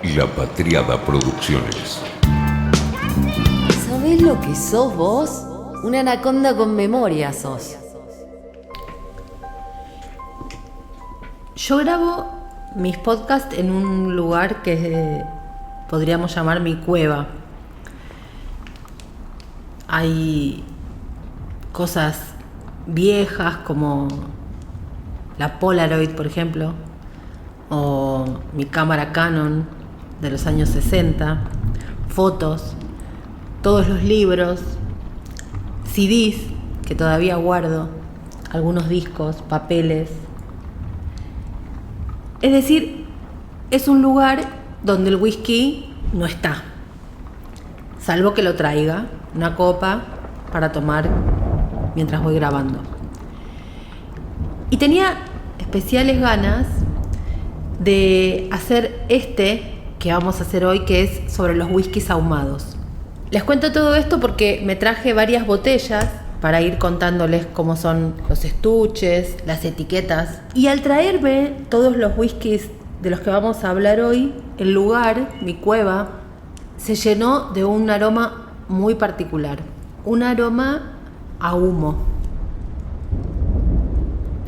y La Patriada Producciones. ¿Sabés lo que sos vos? Una anaconda con memoria sos. Yo grabo mis podcasts en un lugar que podríamos llamar mi cueva. Hay cosas viejas como la Polaroid, por ejemplo, o mi cámara Canon de los años 60, fotos, todos los libros, CDs que todavía guardo, algunos discos, papeles. Es decir, es un lugar donde el whisky no está, salvo que lo traiga, una copa para tomar mientras voy grabando. Y tenía especiales ganas de hacer que vamos a hacer hoy, que es sobre los whiskies ahumados. Les cuento todo esto porque me traje varias botellas para ir contándoles cómo son los estuches, las etiquetas. Y al traerme todos los whiskies de los que vamos a hablar hoy, el lugar, mi cueva, se llenó de un aroma muy particular. Un aroma a humo.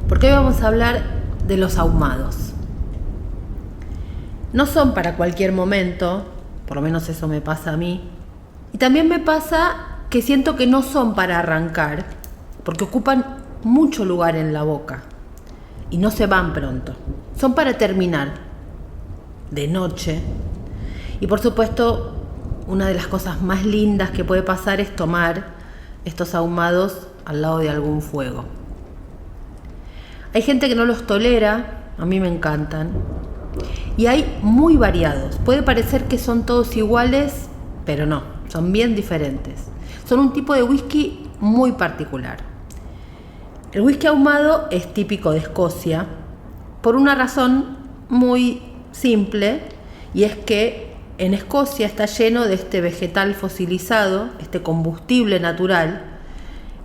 Porque hoy vamos a hablar de los ahumados. No son para cualquier momento, por lo menos eso me pasa a mí. Y también me pasa que siento que no son para arrancar, porque ocupan mucho lugar en la boca y no se van pronto. Son para terminar de noche. Y por supuesto, una de las cosas más lindas que puede pasar es tomar estos ahumados al lado de algún fuego. Hay gente que no los tolera, a mí me encantan. Y hay muy variados. Puede parecer que son todos iguales, pero no, son bien diferentes. Son un tipo de whisky muy particular. El whisky ahumado es típico de Escocia por una razón muy simple, y es que en Escocia está lleno de este vegetal fosilizado, este combustible natural,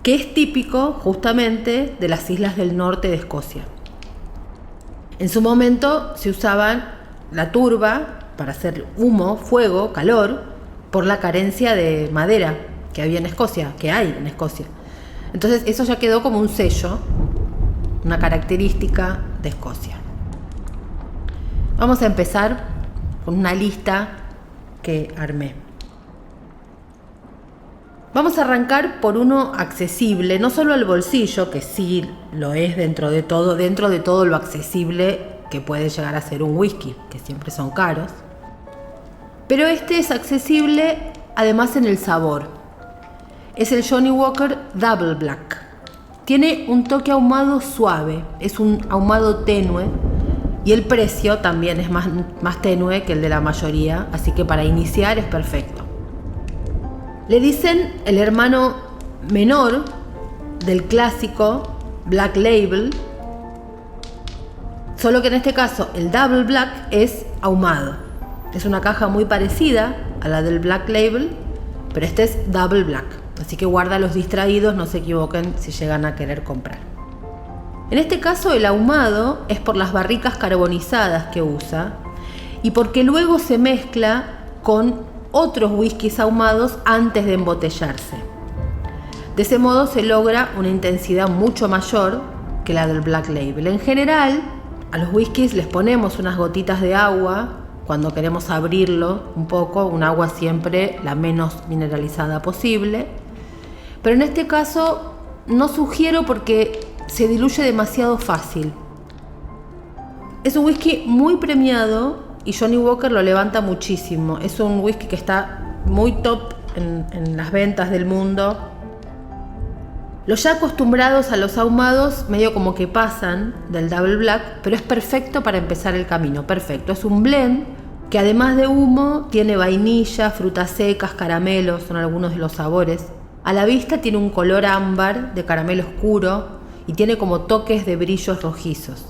que es típico justamente de las islas del norte de Escocia. En su momento se usaban la turba para hacer humo, fuego, calor, por la carencia de madera que había en Escocia, que hay en Escocia. Entonces eso ya quedó como un sello, una característica de Escocia. Vamos a empezar con una lista que armé. Vamos a arrancar por uno accesible, no solo al bolsillo, que sí lo es dentro de todo lo accesible que puede llegar a ser un whisky, que siempre son caros. Pero este es accesible además en el sabor. Es el Johnnie Walker Double Black. Tiene un toque ahumado suave, es un ahumado tenue, y el precio también es más tenue que el de la mayoría, así que para iniciar es perfecto. Le dicen el hermano menor del clásico Black Label, solo que en este caso el Double Black es ahumado. Es una caja muy parecida a la del Black Label, pero este es Double Black. Así que guarda a los distraídos, no se equivoquen si llegan a querer comprar. En este caso el ahumado es por las barricas carbonizadas que usa y porque luego se mezcla con otros whiskies ahumados antes de embotellarse. De ese modo se logra una intensidad mucho mayor que la del Black Label. En general, a los whiskies les ponemos unas gotitas de agua cuando queremos abrirlo un poco, un agua siempre la menos mineralizada posible. Pero en este caso no sugiero porque se diluye demasiado fácil. Es un whisky muy premiado y Johnnie Walker lo levanta muchísimo. Es un whisky que está muy top en las ventas del mundo. Los ya acostumbrados a los ahumados medio como que pasan del Double Black, pero es perfecto para empezar el camino, perfecto. Es un blend que además de humo tiene vainilla, frutas secas, caramelos, son algunos de los sabores. A la vista tiene un color ámbar de caramelo oscuro y tiene como toques de brillos rojizos.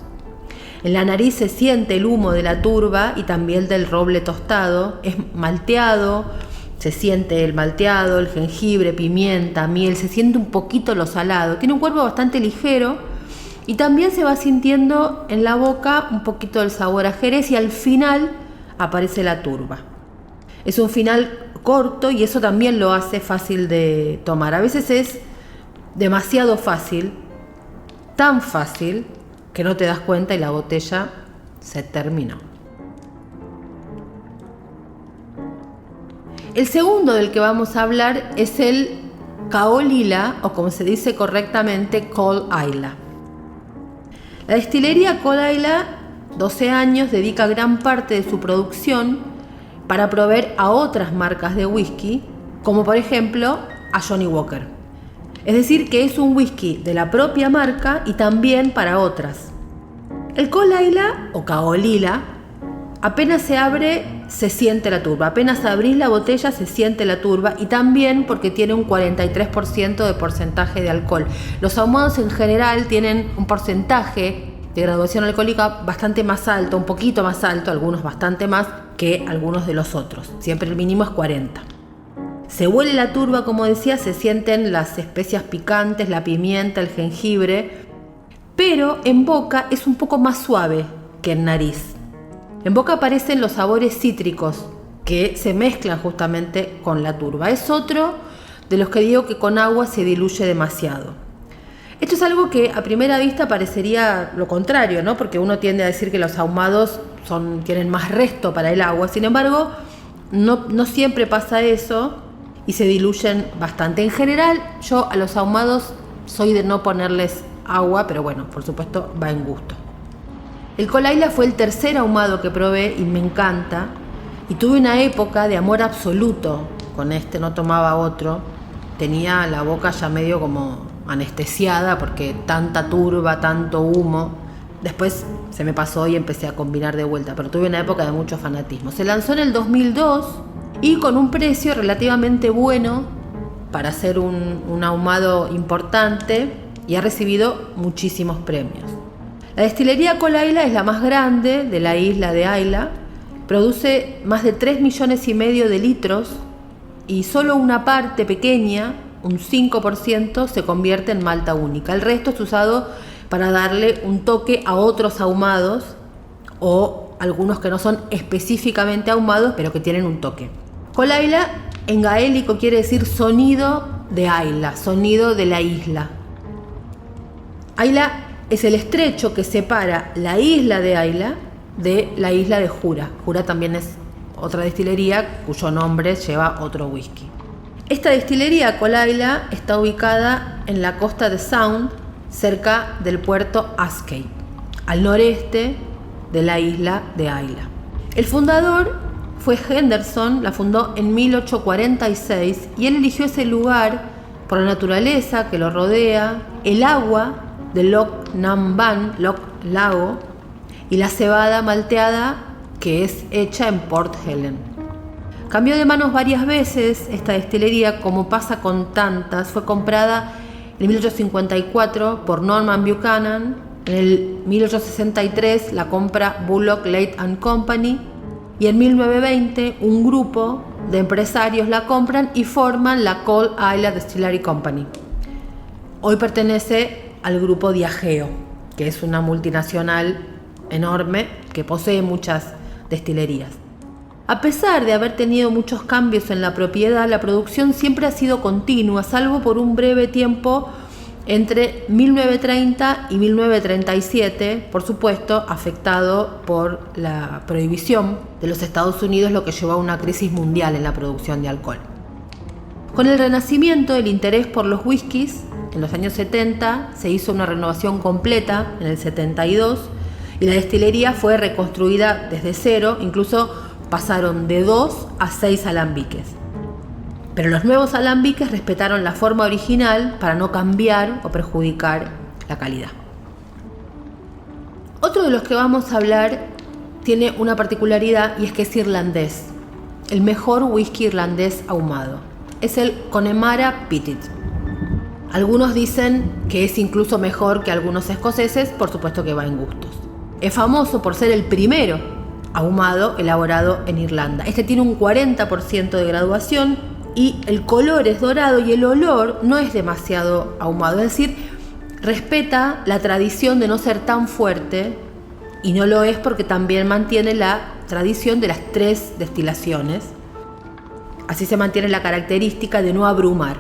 En la nariz se siente el humo de la turba y también del roble tostado. Es malteado, se siente el malteado, el jengibre, pimienta, miel, se siente un poquito lo salado. Tiene un cuerpo bastante ligero y también se va sintiendo en la boca un poquito del sabor a jerez y al final aparece la turba. Es un final corto y eso también lo hace fácil de tomar. A veces es demasiado fácil, tan fácil que no te das cuenta y la botella se terminó. El segundo del que vamos a hablar es el Caol-Ila, o como se dice correctamente, Caol-Ila. La destilería Caol-Ila, 12 años, dedica gran parte de su producción para proveer a otras marcas de whisky, como por ejemplo a Johnnie Walker. Es decir, que es un whisky de la propia marca y también para otras. El Caol-Ila o Caol-Ila, apenas se abre, se siente la turba. Apenas abrís la botella, se siente la turba, y también porque tiene un 43% de porcentaje de alcohol. Los ahumados en general tienen un porcentaje de graduación alcohólica bastante más alto, un poquito más alto, algunos bastante más que algunos de los otros. Siempre el mínimo es 40. Se huele la turba, como decía, se sienten las especias picantes, la pimienta, el jengibre, pero en boca es un poco más suave que en nariz. En boca aparecen los sabores cítricos que se mezclan justamente con la turba. Es otro de los que digo que con agua se diluye demasiado. Esto es algo que a primera vista parecería lo contrario, ¿no? Porque uno tiende a decir que los ahumados tienen más resto para el agua. Sin embargo, no siempre pasa eso y se diluyen bastante. En general, yo a los ahumados soy de no ponerles agua, pero bueno, por supuesto va en gusto. El Caol-Ila fue el tercer ahumado que probé y me encanta. Y tuve una época de amor absoluto con este, no tomaba otro. Tenía la boca ya medio como anestesiada porque tanta turba, tanto humo. Después se me pasó y empecé a combinar de vuelta, pero tuve una época de mucho fanatismo. Se lanzó en el 2002 y con un precio relativamente bueno para ser un ahumado importante, y ha recibido muchísimos premios. La destilería Caol-Ila es la más grande de la isla de Islay. Produce más de 3,5 millones de litros y solo una parte pequeña, un 5%, se convierte en malta única. El resto es usado para darle un toque a otros ahumados o algunos que no son específicamente ahumados, pero que tienen un toque. Caol-Ila en gaélico quiere decir sonido de Islay, sonido de la isla. Islay es el estrecho que separa la isla de Islay de la isla de Jura. Jura también es otra destilería cuyo nombre lleva otro whisky. Esta destilería Caol-Ila está ubicada en la costa de Sound, cerca del puerto Ascay, al noreste de la isla de Islay. El fundador fue Henderson, la fundó en 1846 y él eligió ese lugar por la naturaleza que lo rodea, el agua de Loch Namban, Loch Lago, y la cebada malteada que es hecha en Port Helen. Cambió de manos varias veces esta destilería, como pasa con tantas. Fue comprada en 1854 por Norman Buchanan, en el 1863 la compra Bullock Lake & Company y en 1920 un grupo de empresarios la compran y forman la Caol-Ila Distillery Company. Hoy pertenece al grupo Diageo, que es una multinacional enorme que posee muchas destilerías. A pesar de haber tenido muchos cambios en la propiedad, la producción siempre ha sido continua, salvo por un breve tiempo entre 1930 y 1937, por supuesto, afectado por la prohibición de los Estados Unidos, lo que llevó a una crisis mundial en la producción de alcohol. Con el Renacimiento, el interés por los whiskies, en los años 70 se hizo una renovación completa en el 72 y la destilería fue reconstruida desde cero, incluso pasaron de 2 a 6 alambiques. Pero los nuevos alambiques respetaron la forma original para no cambiar o perjudicar la calidad. Otro de los que vamos a hablar tiene una particularidad y es que es irlandés, el mejor whisky irlandés ahumado. Es el Connemara Pitted. Algunos dicen que es incluso mejor que algunos escoceses, por supuesto que va en gustos. Es famoso por ser el primero ahumado elaborado en Irlanda. Este tiene un 40% de graduación y el color es dorado y el olor no es demasiado ahumado. Es decir, respeta la tradición de no ser tan fuerte y no lo es porque también mantiene la tradición de las 3 destilaciones. Así se mantiene la característica de no abrumar,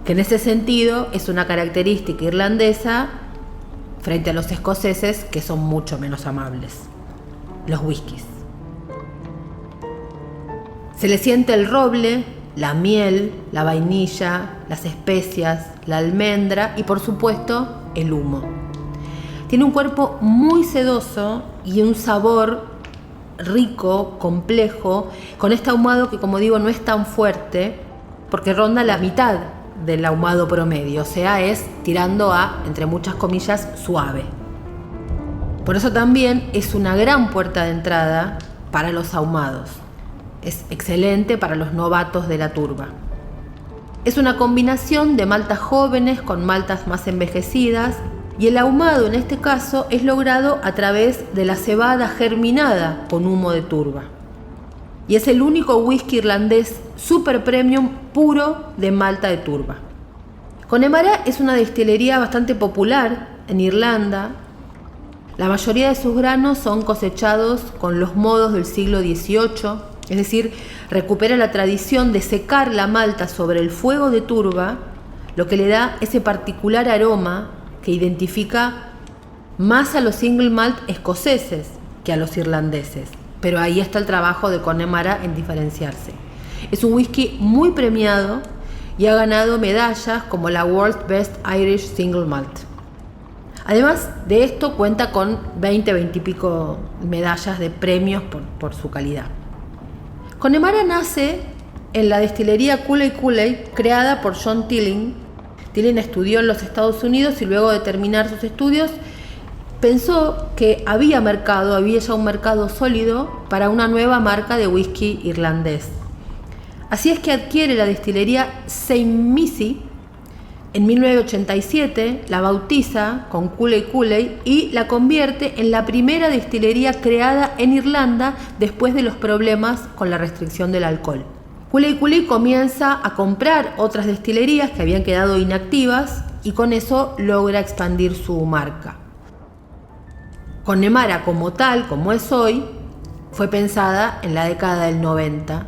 que en ese sentido es una característica irlandesa frente a los escoceses, que son mucho menos amables, los whiskies. Se le siente el roble, la miel, la vainilla, las especias, la almendra y por supuesto el humo. Tiene un cuerpo muy sedoso y un sabor rico, complejo, con este ahumado que, como digo, no es tan fuerte porque ronda la mitad del ahumado promedio, o sea, es tirando a, entre muchas comillas, suave. Por eso también es una gran puerta de entrada para los ahumados. Es excelente para los novatos de la turba. Es una combinación de maltas jóvenes con maltas más envejecidas y el ahumado en este caso es logrado a través de la cebada germinada con humo de turba. Y es el único whisky irlandés super premium puro de malta de turba. Connemara es una destilería bastante popular en Irlanda. La mayoría de sus granos son cosechados con los modos del siglo XVIII, es decir, recupera la tradición de secar la malta sobre el fuego de turba, lo que le da ese particular aroma que identifica más a los single malt escoceses que a los irlandeses. Pero ahí está el trabajo de Connemara en diferenciarse. Es un whisky muy premiado y ha ganado medallas como la World's Best Irish Single Malt. Además de esto, cuenta con 20 y pico medallas de premios por su calidad. Connemara nace en la destilería Cooley Cooley, creada por John Tilling. Tilling estudió en los Estados Unidos y luego de terminar sus estudios pensó que había ya un mercado sólido para una nueva marca de whisky irlandés. Así es que adquiere la destilería St. Missy en 1987, la bautiza con Cooley Cooley y la convierte en la primera destilería creada en Irlanda después de los problemas con la restricción del alcohol. Cooley Cooley comienza a comprar otras destilerías que habían quedado inactivas y con eso logra expandir su marca. Connemara como tal, como es hoy, fue pensada en la década del 90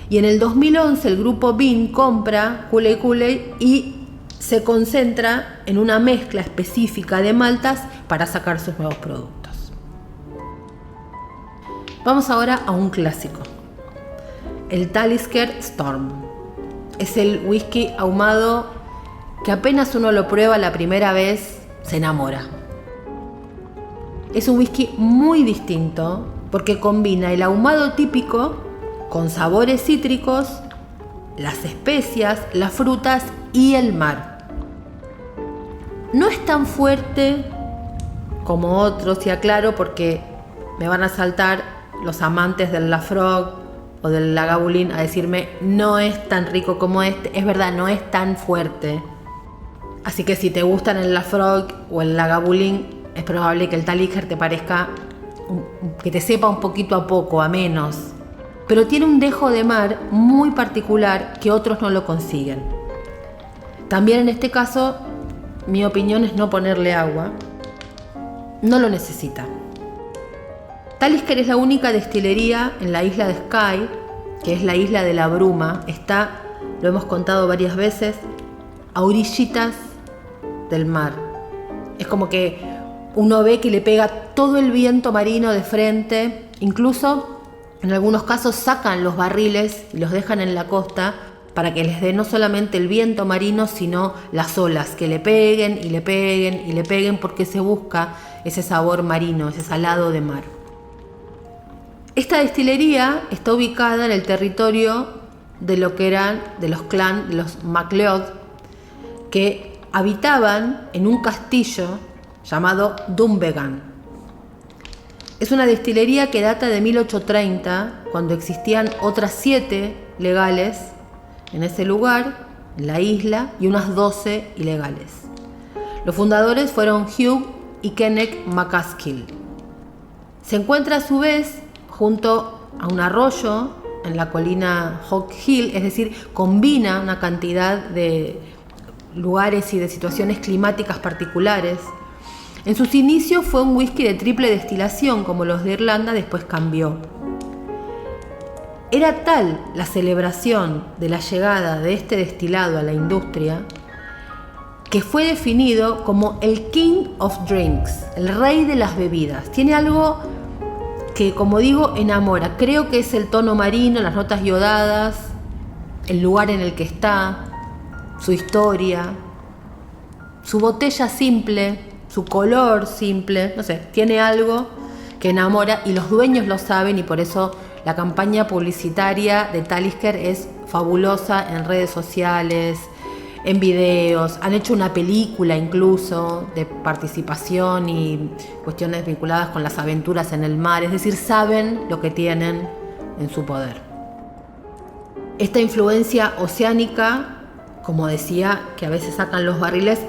y en el 2011 el grupo Beam compra Cooley Cooley y se concentra en una mezcla específica de maltas para sacar sus nuevos productos. Vamos ahora a un clásico, el Talisker Storm. Es el whisky ahumado que apenas uno lo prueba la primera vez, se enamora. Es un whisky muy distinto porque combina el ahumado típico con sabores cítricos, las especias, las frutas y el mar. No es tan fuerte como otros, y aclaro porque me van a saltar los amantes del Laphroaig o del Lagavulin a decirme no es tan rico como este. Es verdad, no es tan fuerte. Así que si te gustan el Laphroaig o el Lagavulin, es probable que el Talisker te parezca, que te sepa un poquito a poco, a menos. Pero tiene un dejo de mar muy particular que otros no lo consiguen. También en este caso, mi opinión es no ponerle agua. No lo necesita. Talisker es la única destilería en la isla de Skye, que es la isla de la bruma. Está, lo hemos contado varias veces, a orillitas del mar. Es como que uno ve que le pega todo el viento marino de frente. Incluso en algunos casos sacan los barriles y los dejan en la costa para que les dé no solamente el viento marino, sino las olas que le peguen y le peguen y le peguen, porque se busca ese sabor marino, ese salado de mar. Esta destilería está ubicada en el territorio de lo que eran de los clans de los MacLeod, que habitaban en un castillo llamado Dunvegan. Es una destilería que data de 1830, cuando existían otras 7 legales en ese lugar, en la isla, y unas 12 ilegales. Los fundadores fueron Hugh y Kenneth MacAskill. Se encuentra a su vez junto a un arroyo en la colina Hog Hill, es decir, combina una cantidad de lugares y de situaciones climáticas particulares. En sus inicios fue un whisky de triple destilación, como los de Irlanda, después cambió. Era tal la celebración de la llegada de este destilado a la industria que fue definido como el King of Drinks, el rey de las bebidas. Tiene algo que, como digo, enamora. Creo que es el tono marino, las notas iodadas, el lugar en el que está, su historia, su botella simple, su color simple, no sé, tiene algo que enamora y los dueños lo saben, y por eso la campaña publicitaria de Talisker es fabulosa en redes sociales, en videos. Han hecho una película incluso de participación y cuestiones vinculadas con las aventuras en el mar, es decir, saben lo que tienen en su poder. Esta influencia oceánica, como decía, que a veces sacan los barriles,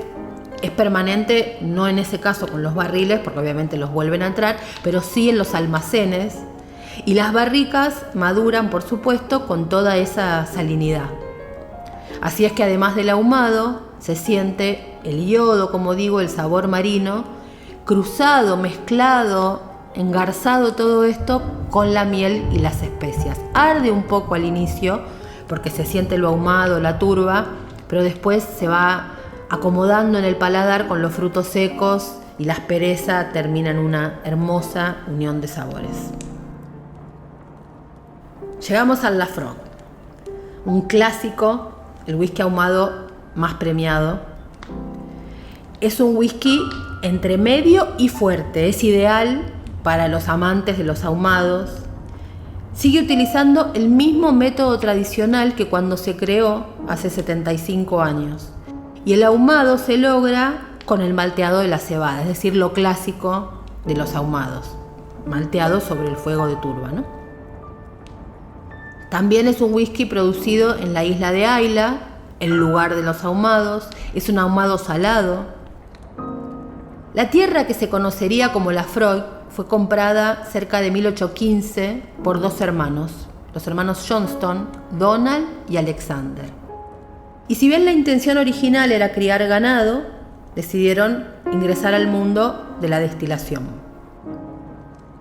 es permanente, no en ese caso con los barriles, porque obviamente los vuelven a entrar, pero sí en los almacenes, y las barricas maduran, por supuesto, con toda esa salinidad. Así es que además del ahumado, se siente el yodo, como digo, el sabor marino, cruzado, mezclado, engarzado todo esto con la miel y las especias. Arde un poco al inicio, porque se siente lo ahumado, la turba, pero después se va acomodando en el paladar con los frutos secos y la aspereza termina en una hermosa unión de sabores. Llegamos al Laphroaig, un clásico, el whisky ahumado más premiado. Es un whisky entre medio y fuerte, es ideal para los amantes de los ahumados. Sigue utilizando el mismo método tradicional que cuando se creó hace 75 años. Y el ahumado se logra con el malteado de la cebada, es decir, lo clásico de los ahumados, malteado sobre el fuego de turba, ¿no? También es un whisky producido en la isla de Islay, el lugar de los ahumados. Es un ahumado salado. La tierra que se conocería como Laphroaig fue comprada cerca de 1815 por dos hermanos, los hermanos Johnston, Donald y Alexander. Y si bien la intención original era criar ganado, decidieron ingresar al mundo de la destilación.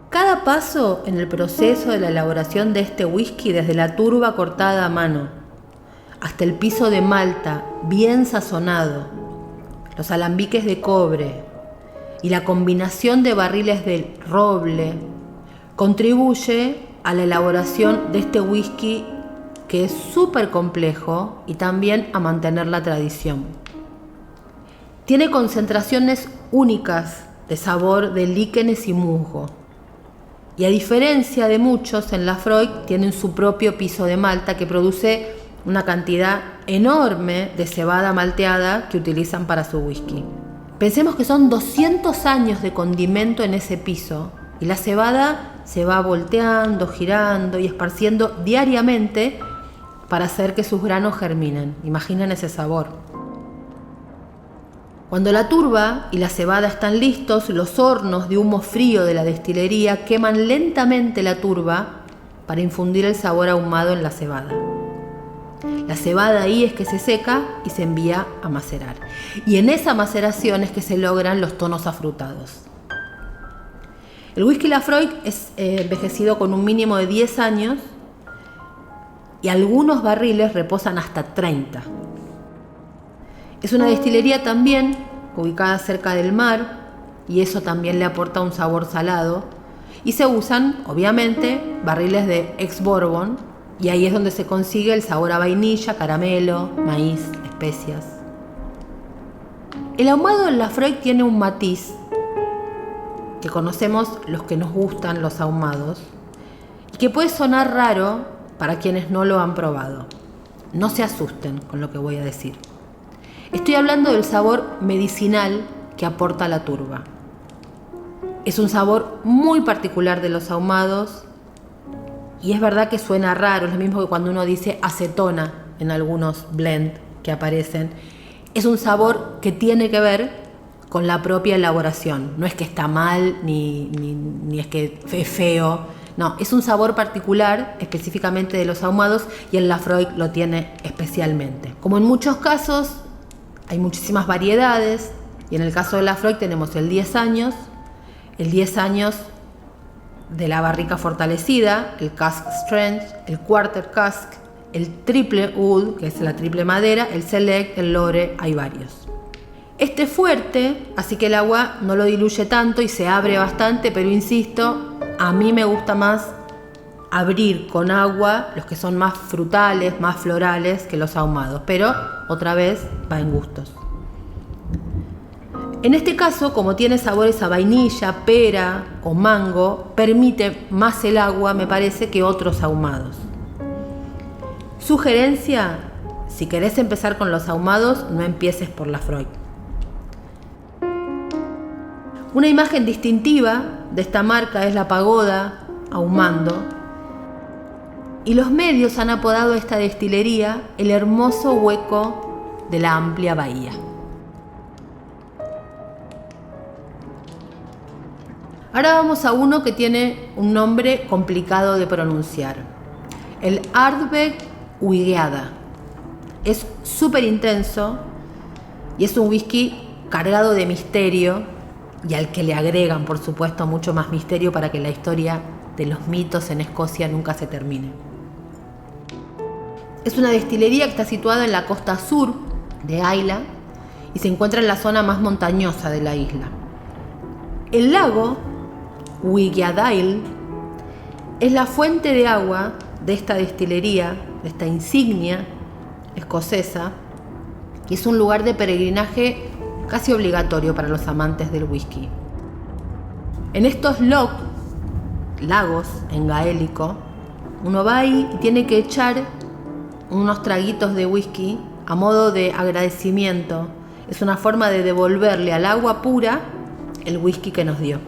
Cada paso en el proceso de la elaboración de este whisky, desde la turba cortada a mano hasta el piso de malta bien sazonado, los alambiques de cobre y la combinación de barriles de roble, contribuye a la elaboración de este whisky que es súper complejo y también a mantener la tradición. Tiene concentraciones únicas de sabor de líquenes y musgo. Y a diferencia de muchos, en Laphroaig tienen su propio piso de malta que produce una cantidad enorme de cebada malteada que utilizan para su whisky. Pensemos que son 200 años de condimento en ese piso y la cebada se va volteando, girando y esparciendo diariamente para hacer que sus granos germinen. Imaginen ese sabor. Cuando la turba y la cebada están listos, los hornos de humo frío de la destilería queman lentamente la turba para infundir el sabor ahumado en la cebada. La cebada ahí es que se seca y se envía a macerar. Y en esa maceración es que se logran los tonos afrutados. El whisky Laphroaig es envejecido con un mínimo de 10 años y algunos barriles reposan hasta 30. Es una destilería también ubicada cerca del mar y eso también le aporta un sabor salado. Y se usan, obviamente, barriles de ex-bourbon y ahí es donde se consigue el sabor a vainilla, caramelo, maíz, especias. El ahumado del Laphroaig tiene un matiz que conocemos los que nos gustan los ahumados y que puede sonar raro para quienes no lo han probado. No se asusten con lo que voy a decir. Estoy hablando del sabor medicinal que aporta la turba. Es un sabor muy particular de los ahumados y es verdad que suena raro, es lo mismo que cuando uno dice acetona en algunos blend que aparecen. Es un sabor que tiene que ver con la propia elaboración. No es que está mal ni es que es feo. No, es un sabor particular específicamente de los ahumados y el Laphroaig lo tiene especialmente. Como en muchos casos, hay muchísimas variedades y en el caso de Laphroaig tenemos el 10 años. El 10 años de la barrica fortalecida, el cask strength, el quarter cask, el triple wood, que es la triple madera, el select, el lore, hay varios. Este es fuerte, así que el agua no lo diluye tanto y se abre bastante, pero insisto, a mí me gusta más abrir con agua los que son más frutales, más florales que los ahumados, pero otra vez va en gustos. En este caso, como tiene sabores a vainilla, pera o mango, permite más el agua, me parece, que otros ahumados. Sugerencia: si querés empezar con los ahumados, no empieces por Laphroaig. Una imagen distintiva de esta marca es la pagoda ahumando, y los medios han apodado a esta destilería el hermoso hueco de la amplia bahía. Ahora vamos a uno que tiene un nombre complicado de pronunciar. El Ardbeg Uigeada. Es súper intenso y es un whisky cargado de misterio y al que le agregan, por supuesto, mucho más misterio para que la historia de los mitos en Escocia nunca se termine. Es una destilería que está situada en la costa sur de Islay y se encuentra en la zona más montañosa de la isla. El lago Uigeadail es la fuente de agua de esta destilería, de esta insignia escocesa, y es un lugar de peregrinaje casi obligatorio para los amantes del whisky. En estos lagos en gaélico, uno va ahí y tiene que echar unos traguitos de whisky a modo de agradecimiento. Es una forma de devolverle al agua pura el whisky que nos dio.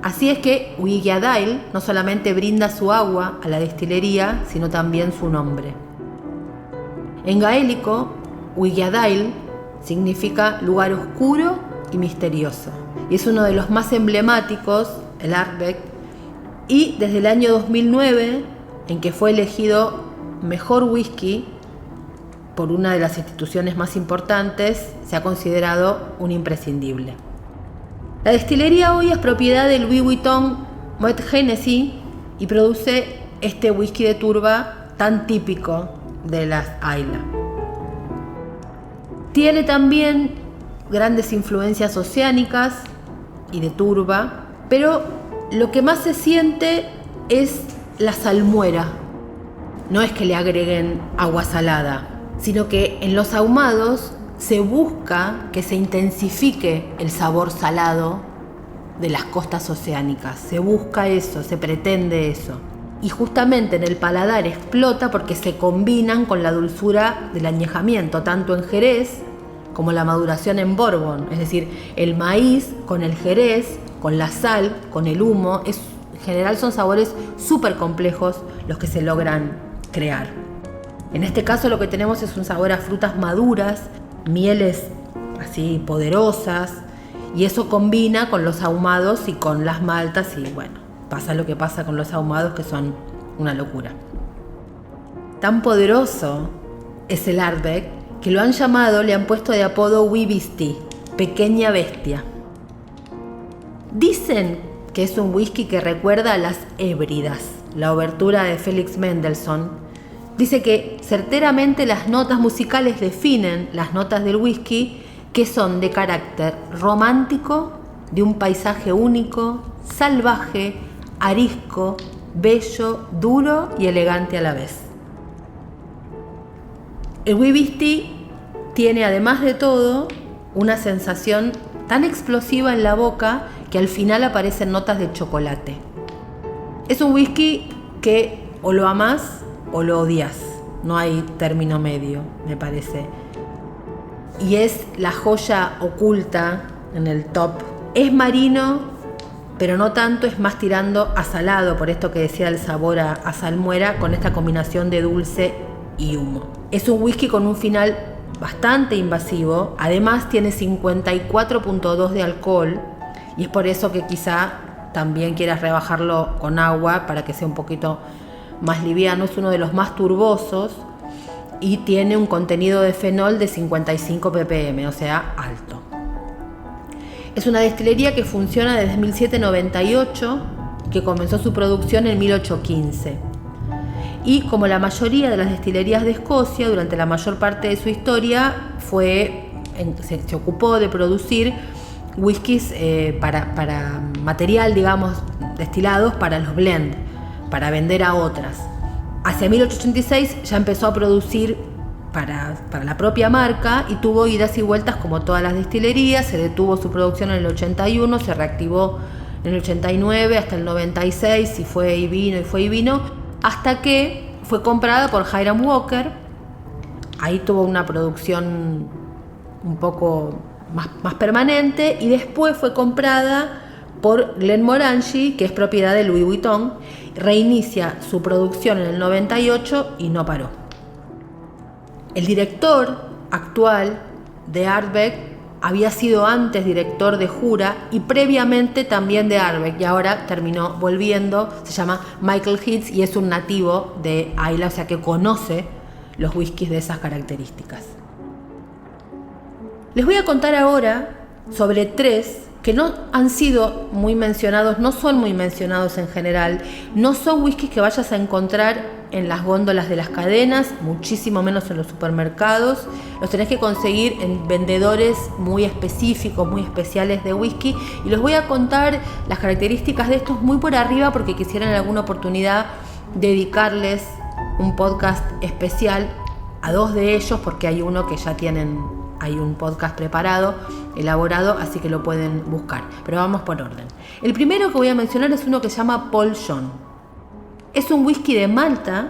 Así es que Uigeadail no solamente brinda su agua a la destilería, sino también su nombre. En gaélico, Uigeadail significa lugar oscuro y misterioso. Y es uno de los más emblemáticos, el Ardbeg, y desde el año 2009, en que fue elegido mejor whisky por una de las instituciones más importantes, se ha considerado un imprescindible. La destilería hoy es propiedad de Louis Vuitton Moet Hennessy y produce este whisky de turba tan típico de las Islay. Tiene también grandes influencias oceánicas y de turba, pero lo que más se siente es la salmuera. No es que le agreguen agua salada, sino que en los ahumados se busca que se intensifique el sabor salado de las costas oceánicas. Se busca eso, se pretende eso. Y justamente en el paladar explota porque se combinan con la dulzura del añejamiento, tanto en Jerez como la maduración en Bourbon. Es decir, el maíz con el Jerez, con la sal, con el humo. En general son sabores súper complejos los que se logran crear. En este caso lo que tenemos es un sabor a frutas maduras, mieles así poderosas, y eso combina con los ahumados y con las maltas, y bueno, pasa lo que pasa con los ahumados, que son una locura. Tan poderoso es el Ardbeg que lo han llamado, le han puesto de apodo Wee Beastie, pequeña bestia. Dicen que es un whisky que recuerda a las Hébridas, la obertura de Felix Mendelssohn. Dice que certeramente las notas musicales definen las notas del whisky, que son de carácter romántico, de un paisaje único, salvaje, arisco, bello, duro y elegante a la vez. El Wee Beastie tiene, además de todo, una sensación tan explosiva en la boca que al final aparecen notas de chocolate. Es un whisky que o lo amás o lo odias, no hay término medio, me parece. Y es la joya oculta en el top. Es marino, pero no tanto, es más tirando a salado, por esto que decía el sabor a salmuera, con esta combinación de dulce y humo. Es un whisky con un final bastante invasivo, además tiene 54.2 de alcohol, y es por eso que quizá también quieras rebajarlo con agua para que sea un poquito más liviano. Es uno de los más turbosos y tiene un contenido de fenol de 55 ppm, o sea, alto. Es una destilería que funciona desde 1798 que comenzó su producción en 1815. Y como la mayoría de las destilerías de Escocia, durante la mayor parte de su historia se ocupó de producir whiskies para material, digamos, destilados para los blends, para vender a otras. Hacia 1886 ya empezó a producir para la propia marca y tuvo idas y vueltas como todas las destilerías. Se detuvo su producción en el 81, se reactivó en el 89 hasta el 96 y fue y vino, hasta que fue comprada por Hiram Walker. Ahí tuvo una producción un poco más permanente y después fue comprada por Glenmorangie, que es propiedad de Louis Vuitton. Reinicia su producción en el 98 y no paró. El director actual de Ardbeg había sido antes director de Jura y previamente también de Ardbeg, y ahora terminó volviendo. Se llama Michael Hitz y es un nativo de Islay, o sea que conoce los whiskies de esas características. Les voy a contar ahora sobre 3 que no han sido muy mencionados, no son muy mencionados en general, no son whiskies que vayas a encontrar en las góndolas de las cadenas, muchísimo menos en los supermercados. Los tenés que conseguir en vendedores muy específicos, muy especiales de whisky, y les voy a contar las características de estos muy por arriba porque quisiera en alguna oportunidad dedicarles un podcast especial a 2 de ellos, porque hay uno que ya hay un podcast preparado, elaborado, así que lo pueden buscar. Pero vamos por orden. El primero que voy a mencionar es uno que se llama Paul John. Es un whisky de Malta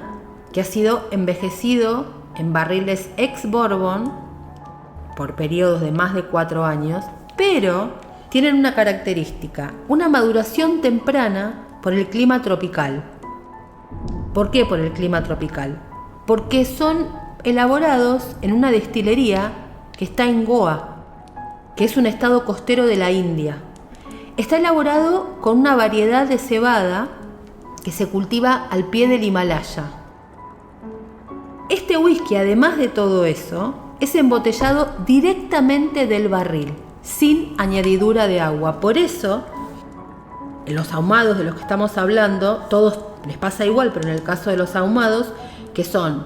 que ha sido envejecido en barriles ex-bourbon por periodos de más de 4 años, pero tienen una característica, una maduración temprana por el clima tropical. ¿Por qué por el clima tropical? Porque son elaborados en una destilería que está en Goa, que es un estado costero de la India. Está elaborado con una variedad de cebada que se cultiva al pie del Himalaya. Este whisky, además de todo eso, es embotellado directamente del barril, sin añadidura de agua. Por eso, en los ahumados de los que estamos hablando, todos les pasa igual, pero en el caso de los ahumados, que son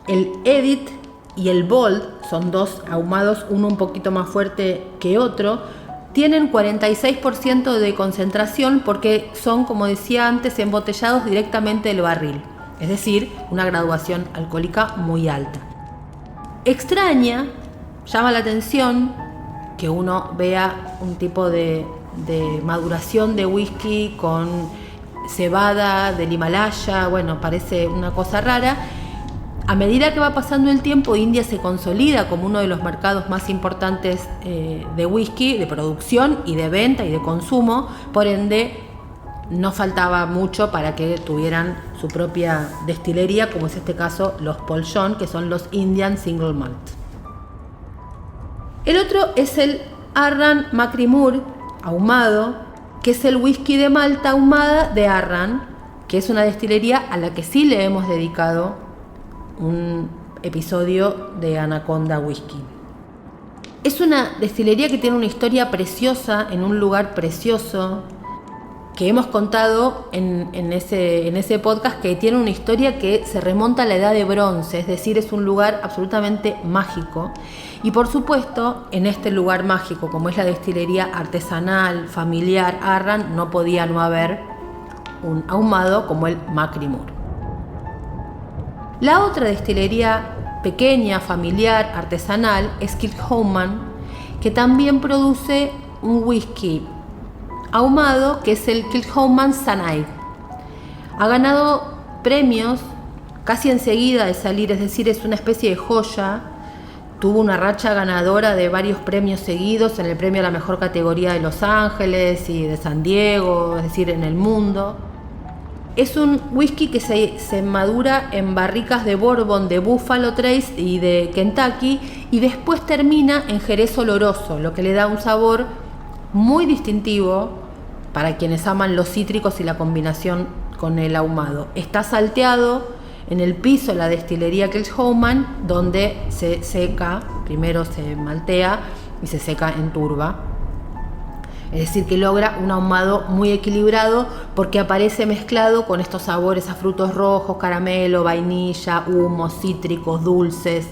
el Edit y el Bold, son 2 ahumados, uno un poquito más fuerte que otro, tienen 46% de concentración porque son, como decía antes, embotellados directamente del barril, es decir, una graduación alcohólica muy alta. Llama la atención que uno vea un tipo de maduración de whisky con cebada del Himalaya, bueno, parece una cosa rara. A medida que va pasando el tiempo, India se consolida como uno de los mercados más importantes de whisky, de producción y de venta y de consumo. Por ende, no faltaba mucho para que tuvieran su propia destilería, como es este caso los Paul John, que son los Indian Single Malt. El otro es el Arran Macrimur ahumado, que es el whisky de Malta ahumada de Arran, que es una destilería a la que sí le hemos dedicado un episodio de Anaconda Whisky. Es una destilería que tiene una historia preciosa en un lugar precioso que hemos contado en ese podcast, que tiene una historia que se remonta a la edad de bronce, es decir, es un lugar absolutamente mágico. Y por supuesto, en este lugar mágico, como es la destilería artesanal, familiar Arran, no podía no haber un ahumado como el Macrimur. La otra destilería pequeña, familiar, artesanal es Kilchoman, que también produce un whisky ahumado que es el Kilchoman Sanaid. Ha ganado premios casi enseguida de salir, es decir, es una especie de joya. Tuvo una racha ganadora de varios premios seguidos, en el premio a la mejor categoría de Los Ángeles y de San Diego, es decir, en el mundo. Es un whisky que se madura en barricas de bourbon de Buffalo Trace y de Kentucky y después termina en jerez oloroso, lo que le da un sabor muy distintivo para quienes aman los cítricos y la combinación con el ahumado. Está salteado en el piso de la destilería Kilchoman, donde se seca, primero se maltea y se seca en turba. Es decir, que logra un ahumado muy equilibrado porque aparece mezclado con estos sabores a frutos rojos, caramelo, vainilla, humos, cítricos, dulces,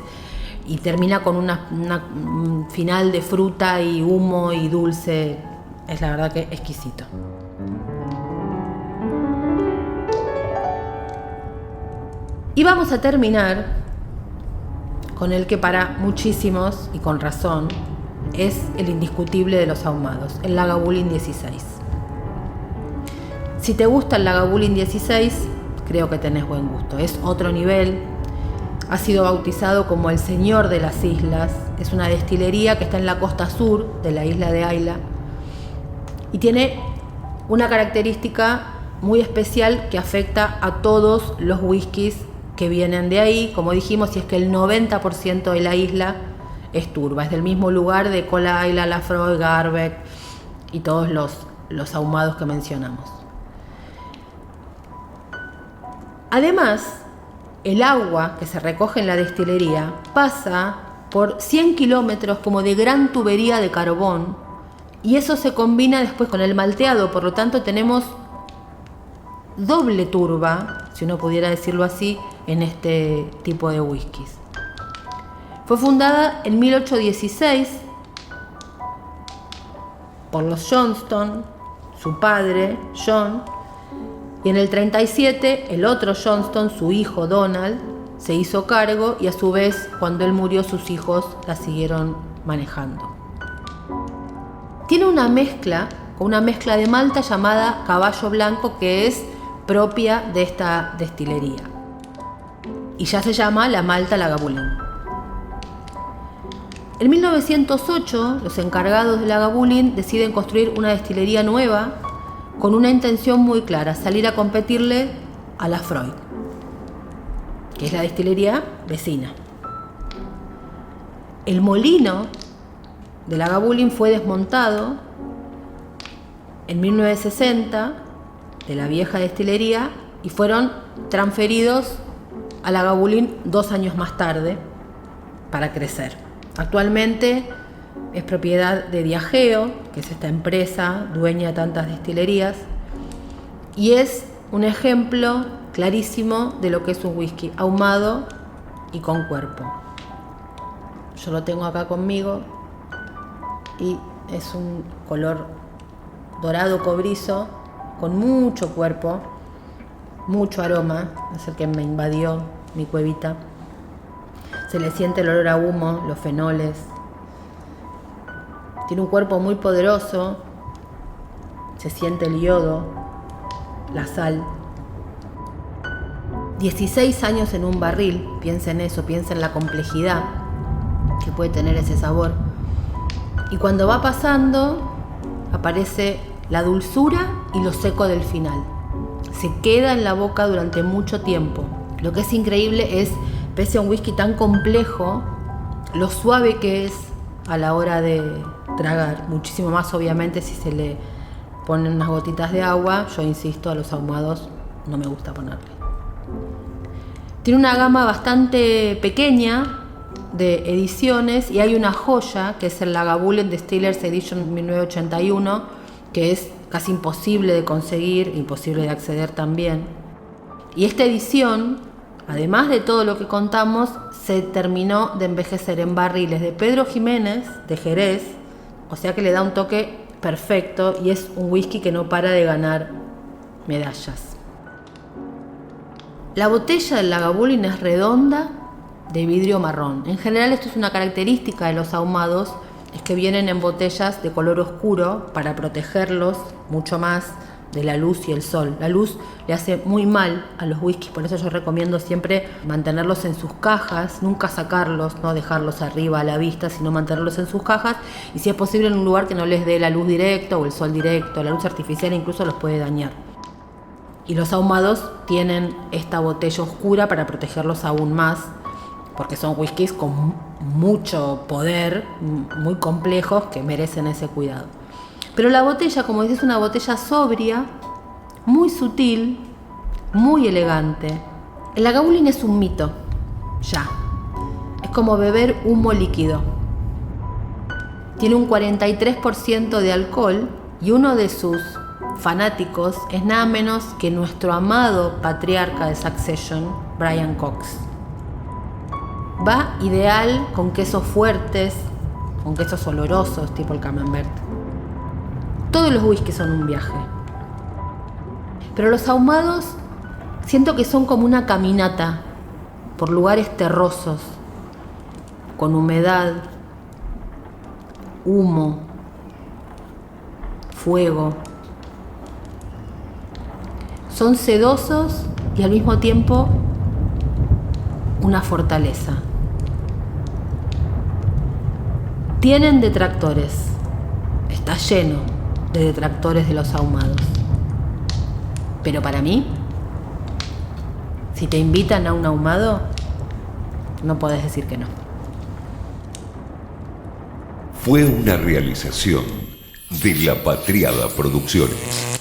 y termina con un final de fruta y humo y dulce. Es la verdad que exquisito. Y vamos a terminar con el que para muchísimos, y con razón, es el indiscutible de los ahumados, el Lagavulin 16. Si te gusta el Lagavulin 16, creo que tenés buen gusto. Es otro nivel. Ha sido bautizado como el Señor de las Islas. Es una destilería que está en la costa sur de la isla de Ayla y tiene una característica muy especial que afecta a todos los whiskies que vienen de ahí. Como dijimos, y es que el 90% de la isla es turba, es del mismo lugar de Cola Isla, Lafroy, Garbec y todos los ahumados que mencionamos. Además, el agua que se recoge en la destilería pasa por 100 kilómetros como de gran tubería de carbón, y eso se combina después con el malteado. Por lo tanto, tenemos doble turba, si uno pudiera decirlo así, en este tipo de whiskies. Fue fundada en 1816 por los Johnston, su padre, John, y en el 37 el otro Johnston, su hijo Donald, se hizo cargo, y a su vez, cuando él murió, sus hijos la siguieron manejando. Tiene una mezcla de malta llamada Caballo Blanco, que es propia de esta destilería, y ya se llama la malta Lagavulin. En 1908, los encargados de Lagavulin deciden construir una destilería nueva con una intención muy clara: salir a competirle a Lafroy, que es la destilería vecina. El molino de Lagavulin fue desmontado en 1960 de la vieja destilería y fueron transferidos a Lagavulin 2 años más tarde para crecer. Actualmente es propiedad de Diageo, que es esta empresa dueña de tantas destilerías, y es un ejemplo clarísimo de lo que es un whisky ahumado y con cuerpo. Yo lo tengo acá conmigo y es un color dorado cobrizo con mucho cuerpo, mucho aroma. Es el que me invadió mi cuevita. Se le siente el olor a humo, los fenoles. Tiene un cuerpo muy poderoso. Se siente el yodo, la sal. 16 años en un barril. Piensa en eso, piensa en la complejidad que puede tener ese sabor. Y cuando va pasando, aparece la dulzura y lo seco del final. Se queda en la boca durante mucho tiempo. Lo que es increíble es, pese a un whisky tan complejo, lo suave que es a la hora de tragar. Muchísimo más, obviamente, si se le ponen unas gotitas de agua. Yo insisto, a los ahumados no me gusta ponerle. Tiene una gama bastante pequeña de ediciones, y hay una joya que es el Lagavulin Distillers Edition 1981, que es casi imposible de conseguir, imposible de acceder también. Y esta edición, además de todo lo que contamos, se terminó de envejecer en barriles de Pedro Jiménez, de Jerez, o sea que le da un toque perfecto, y es un whisky que no para de ganar medallas. La botella del Lagavulin es redonda, de vidrio marrón. En general, esto es una característica de los ahumados, es que vienen en botellas de color oscuro para protegerlos mucho más de la luz y el sol. La luz le hace muy mal a los whiskies, por eso yo recomiendo siempre mantenerlos en sus cajas, nunca sacarlos, no dejarlos arriba a la vista, sino mantenerlos en sus cajas, y si es posible en un lugar que no les dé la luz directa o el sol directo. La luz artificial incluso los puede dañar. Y los ahumados tienen esta botella oscura para protegerlos aún más, porque son whiskies con mucho poder, muy complejos, que merecen ese cuidado. Pero la botella, como dices, es una botella sobria, muy sutil, muy elegante. El Lagavulin es un mito, ya. Es como beber humo líquido. Tiene un 43% de alcohol Y uno de sus fanáticos es nada menos que nuestro amado patriarca de Succession, Brian Cox. Va ideal con quesos fuertes, con quesos olorosos tipo el camembert. Todos los whiskies son un viaje. Pero los ahumados siento que son como una caminata por lugares terrosos, con humedad, humo, fuego. Son sedosos y al mismo tiempo una fortaleza. Tienen detractores. Está lleno de detractores de los ahumados. Pero para mí, si te invitan a un ahumado, no podés decir que no. Fue una realización de La Patriada Producciones.